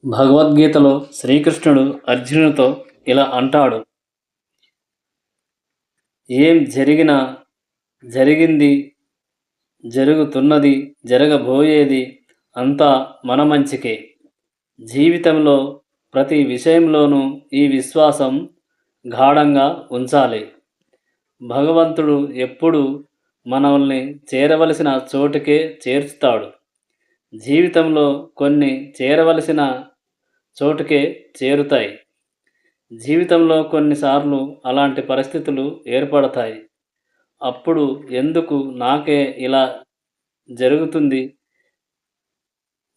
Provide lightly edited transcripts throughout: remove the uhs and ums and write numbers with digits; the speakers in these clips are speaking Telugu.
భగవద్గీతలో శ్రీకృష్ణుడు అర్జునునితో ఇలా అంటాడు, ఏం జరిగినా, జరిగింది, జరుగుతున్నది, జరగబోయేది అంతా మన మంచికే. జీవితంలో ప్రతి విషయంలోనూ ఈ విశ్వాసం గాఢంగా ఉంచాలి. భగవంతుడు ఎప్పుడూ మనల్ని చేరవలసిన చోటుకే చేర్చుతాడు. జీవితంలో కొన్ని చేరవలసిన చోటుకే చేరుతాయి. జీవితంలో కొన్నిసార్లు అలాంటి పరిస్థితులు ఏర్పడతాయి. అప్పుడు ఎందుకు నాకే ఇలా జరుగుతుంది?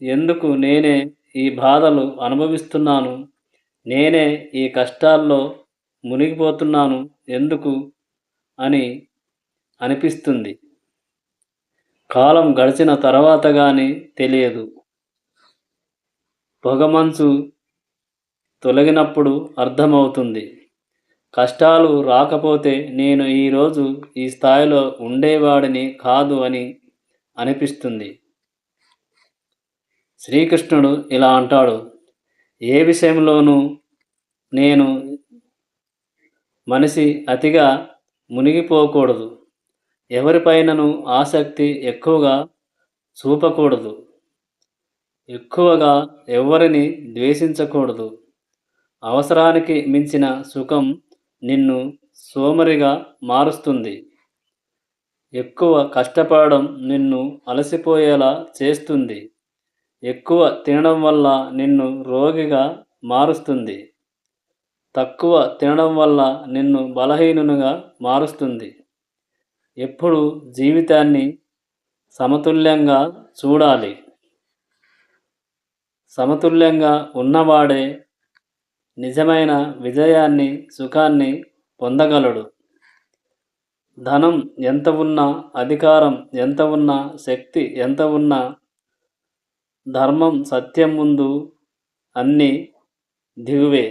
ఎందుకు నేనే ఈ బాధలు అనుభవిస్తున్నాను? నేనే ఈ కష్టాల్లో మునిగిపోతున్నాను ఎందుకు అని అనిపిస్తుంది. కాలం గడిచిన తర్వాత గానీ తెలియదు. పొగమంచు తొలగినప్పుడు అర్థమవుతుంది. కష్టాలు రాకపోతే నేను ఈరోజు ఈ స్థాయిలో ఉండేవాడిని కాదు అని అనిపిస్తుంది. శ్రీకృష్ణుడు ఇలా అంటాడు, ఏ విషయంలోనూ నేను మనిషి అతిగా మునిగిపోకూడదు. ఎవరిపైనను ఆసక్తి ఎక్కువగా చూపకూడదు. ఎక్కువగా ఎవరిని ద్వేషించకూడదు. అవసరానికి మించిన సుఖం నిన్ను సోమరిగా మారుస్తుంది. ఎక్కువ కష్టపడడం నిన్ను అలసిపోయేలా చేస్తుంది. ఎక్కువ తినడం వల్ల నిన్ను రోగిగా మారుస్తుంది. తక్కువ తినడం వల్ల నిన్ను బలహీనునిగా మారుస్తుంది. ఎప్పుడు జీవితాన్ని సమతుల్యంగా చూడాలి. సమతుల్యంగా ఉన్నవాడే నిజమైన విజయాన్ని, సుఖాన్ని పొందగలడు. ధనం ఎంత ఉన్నా, అధికారం ఎంత ఉన్నా, శక్తి ఎంత ఉన్నా, ధర్మం, సత్యం ముందు అన్నీ దిగువే.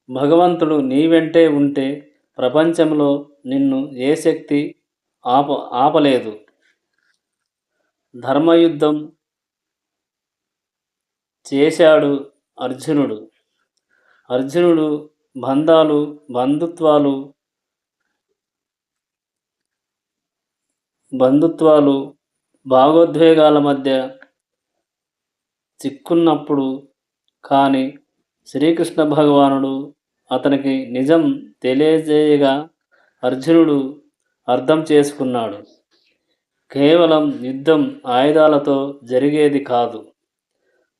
భగవంతుడు నీ వెంటే ఉంటే ప్రపంచంలో నిన్ను ఏ శక్తి ఆపలేదు. ధర్మయుద్ధం చేశాడు అర్జునుడు. అర్జునుడు బంధాలు, బంధుత్వాలు, భావోద్వేగాల మధ్య చిక్కున్నప్పుడు కానీ శ్రీకృష్ణ భగవానుడు అతనికి నిజం తెలియజేయగా అర్జునుడు అర్థం చేసుకున్నాడు. కేవలం యుద్ధం ఆయుధాలతో జరిగేది కాదు.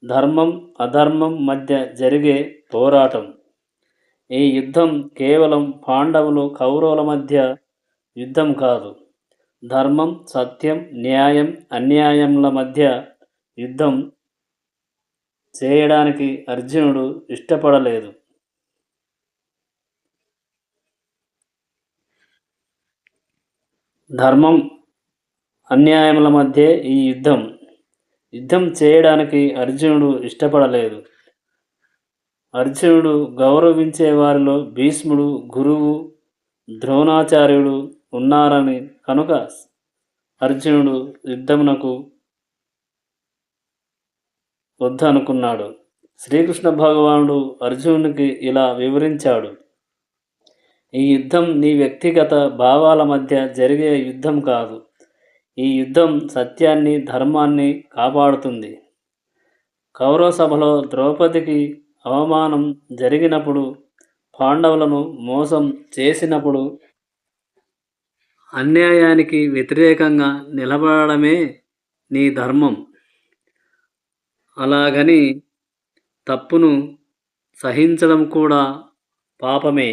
ధర్మం, అధర్మం మధ్య జరిగే పోరాటం. ఈ యుద్ధం కేవలం పాండవులు, కౌరవుల మధ్య యుద్ధం కాదు. ధర్మం, సత్యం, న్యాయం, అన్యాయంల మధ్య యుద్ధం చేయడానికి అర్జునుడు ఇష్టపడలేదు. ధర్మం, అన్యాయముల మధ్య ఈ యుద్ధం చేయడానికి అర్జునుడు ఇష్టపడలేదు. అర్జునుడు గౌరవించే వారిలో భీష్ముడు, గురువు, ద్రోణాచార్యుడు ఉన్నారని కనుక అర్జునుడు యుద్ధమునకు వద్దనుకున్నాడు. శ్రీకృష్ణ భగవానుడు అర్జునునికి ఇలా వివరించాడు, ఈ యుద్ధం నీ వ్యక్తిగత భావాల మధ్య జరిగే యుద్ధం కాదు. ఈ యుద్ధం సత్యాన్ని, ధర్మాన్ని కాపాడుతుంది. కౌరవ సభలో ద్రౌపదికి అవమానం జరిగినప్పుడు, పాండవులను మోసం చేసినప్పుడు అన్యాయానికి వ్యతిరేకంగా నిలబడమే నీ ధర్మం. అలాగని తప్పును సహించడం కూడా పాపమే.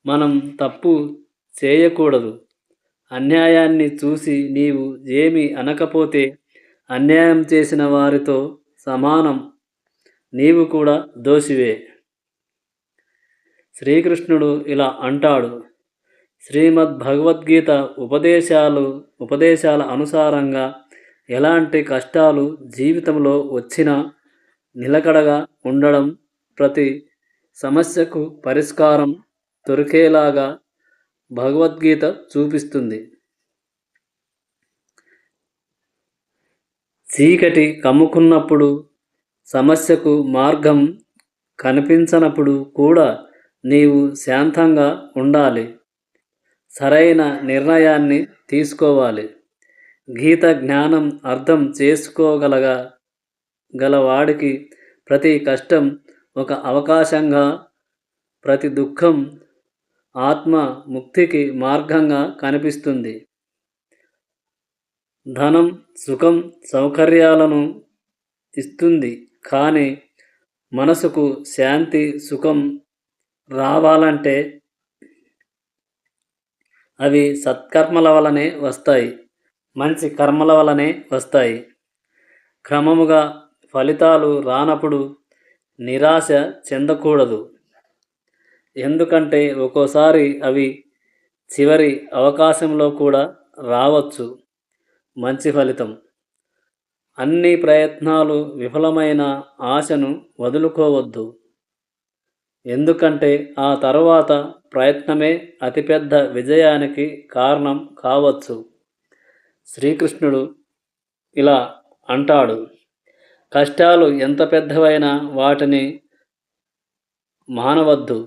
మనం తప్పు చేయకూడదు. అన్యాయాన్ని చూసి నీవు ఏమి అనకపోతే అన్యాయం చేసిన వారితో సమానం. నీవు కూడా దోషివే. శ్రీకృష్ణుడు ఇలా అంటాడు, శ్రీమద్ భగవద్గీత ఉపదేశాల అనుసారంగా ఎలాంటి కష్టాలు జీవితంలో వచ్చినా నిలకడగా ఉండడం, ప్రతి సమస్యకు పరిష్కారం దొరికేలాగా భగవద్గీత చూపిస్తుంది. చీకటి కమ్ముకున్నప్పుడు, సమస్యకు మార్గం కనిపించనప్పుడు కూడా నీవు శాంతంగా ఉండాలి. సరైన నిర్ణయాన్ని తీసుకోవాలి. గీత జ్ఞానం అర్థం గలవాడికి ప్రతి కష్టం ఒక అవకాశంగా, ప్రతి దుఃఖం ఆత్మ ముక్తికి మార్గంగా కనిపిస్తుంది. ధనం, సుఖం, సౌకర్యాలను ఇస్తుంది. కానీ మనసుకు శాంతి, సుఖం రావాలంటే అవి సత్కర్మల వలనే వస్తాయి. మంచి కర్మల వలనే వస్తాయి. క్రమముగా ఫలితాలు రానప్పుడు నిరాశ చెందకూడదు. ఎందుకంటే ఒక్కోసారి అవి చివరి అవకాశంలో కూడా రావచ్చు మంచి ఫలితం. అన్ని ప్రయత్నాలు విఫలమైన ఆశను వదులుకోవద్దు. ఎందుకంటే ఆ తరువాత ప్రయత్నమే అతిపెద్ద విజయానికి కారణం కావచ్చు. శ్రీకృష్ణుడు ఇలా అంటాడు, కష్టాలు ఎంత పెద్దవైనా వాటిని మానవద్దు.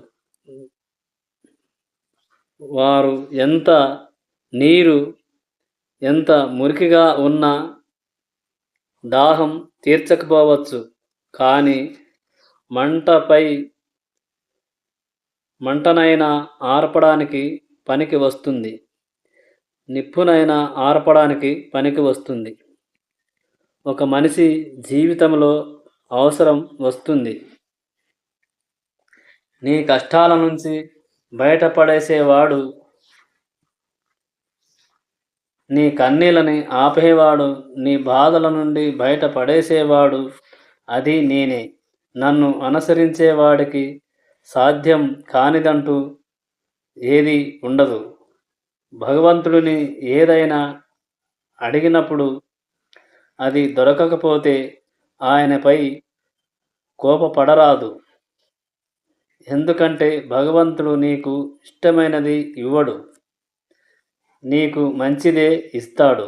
వారు ఎంత మురికిగా ఉన్నా దాహం తీర్చకపోవచ్చు. కానీ మంటనైనా ఆర్పడానికి పనికి వస్తుంది. నిప్పునైనా ఆర్పడానికి పనికి వస్తుంది. ఒక మనిషి జీవితంలో అవసరం వస్తుంది. నీ కష్టాల నుంచి బయటపడేసేవాడు, నీ కన్నీళ్ళని ఆపేవాడు, నీ బాధల నుండి బయటపడేసేవాడు అది నేనే. నన్ను అనుసరించేవాడికి సాధ్యం కానిదంటూ ఏది ఉండదు. భగవంతుడిని ఏదైనా అడిగినప్పుడు అది దొరకకపోతే ఆయనపై కోపపడరాదు. ఎందుకంటే భగవంతుడు నీకు ఇష్టమైనది ఇవ్వడు, నీకు మంచిదే ఇస్తాడు.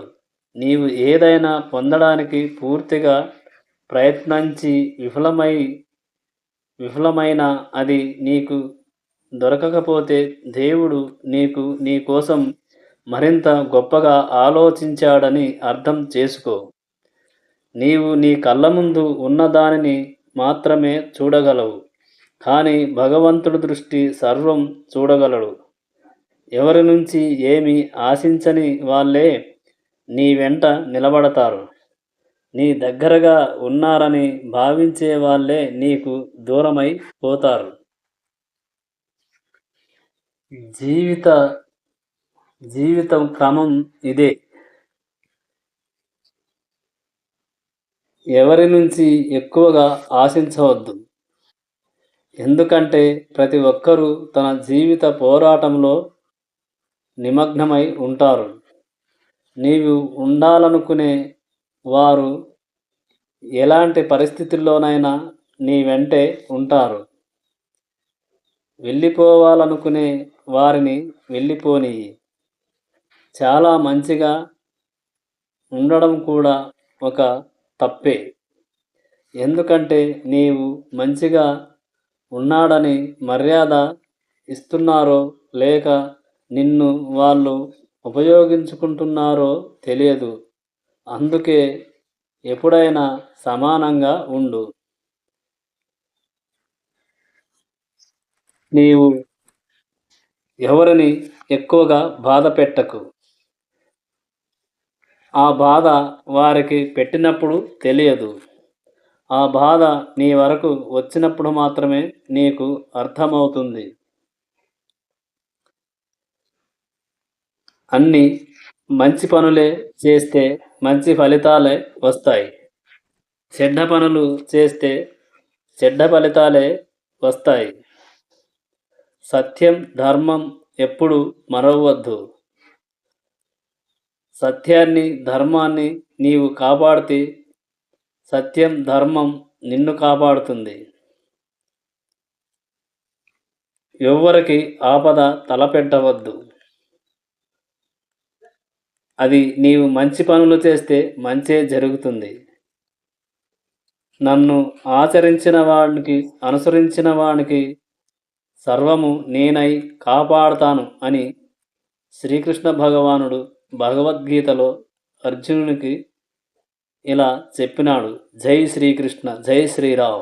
నీవు ఏదైనా పొందడానికి పూర్తిగా ప్రయత్నించి విఫలమైన అది నీకు దొరకకపోతే దేవుడు నీ కోసం మరింత గొప్పగా ఆలోచించాడని అర్థం చేసుకో. నీవు నీ కళ్ళ ముందు ఉన్నదానిని మాత్రమే చూడగలవు. కానీ భగవంతుడి దృష్టి సర్వం చూడగలడు. ఎవరి నుంచి ఏమీ ఆశించని వాళ్ళే నీ వెంట నిలబడతారు. నీ దగ్గరగా ఉన్నారని భావించే వాళ్ళే నీకు దూరమై పోతారు. జీవితం క్రమం ఇదే. ఎవరి నుంచి ఎక్కువగా ఆశించవద్దు. ఎందుకంటే ప్రతి ఒక్కరూ తన జీవిత పోరాటంలో నిమగ్నమై ఉంటారు. నీవు ఉండాలనుకునే వారు ఎలాంటి పరిస్థితుల్లోనైనా నీ వెంటే ఉంటారు. వెళ్ళిపోవాలనుకునే వారిని వెళ్ళిపోనియ్యి. చాలా మంచిగా ఉండడం కూడా ఒక తప్పే. ఎందుకంటే నీవు మంచిగా ఉన్నాడని మర్యాద ఇస్తున్నారో లేక నిన్ను వాళ్ళు ఉపయోగించుకుంటున్నారో తెలియదు. అందుకే ఎప్పుడైనా సమానంగా ఉండు. నీవు ఎవరిని ఎక్కువగా బాధ పెట్టకు. ఆ బాధ వారికి పెట్టినప్పుడు తెలియదు. ఆ బాధ నీ వరకు వచ్చినప్పుడు మాత్రమే నీకు అర్థమవుతుంది. అన్ని మంచి పనులే చేస్తే మంచి ఫలితాలే వస్తాయి. చెడ్డ పనులు చేస్తే చెడ్డ ఫలితాలే వస్తాయి. సత్యం, ధర్మం ఎప్పుడు మరవద్దు. సత్యాన్ని, ధర్మాన్ని నీవు కాపాడితే సత్యం, ధర్మం నిన్ను కాపాడుతుంది. ఎవ్వరికి ఆపద తలపెట్టవద్దు. అది నీవు మంచి పనులు చేస్తే మంచే జరుగుతుంది. నన్ను ఆచరించిన వానికి అనుసరించిన వానికి సర్వము నేనై కాపాడతాను అని శ్రీకృష్ణ భగవానుడు భగవద్గీతలో అర్జునునికి ఇలా చెప్పినాడు. జై శ్రీకృష్ణ, జై శ్రీరామ్.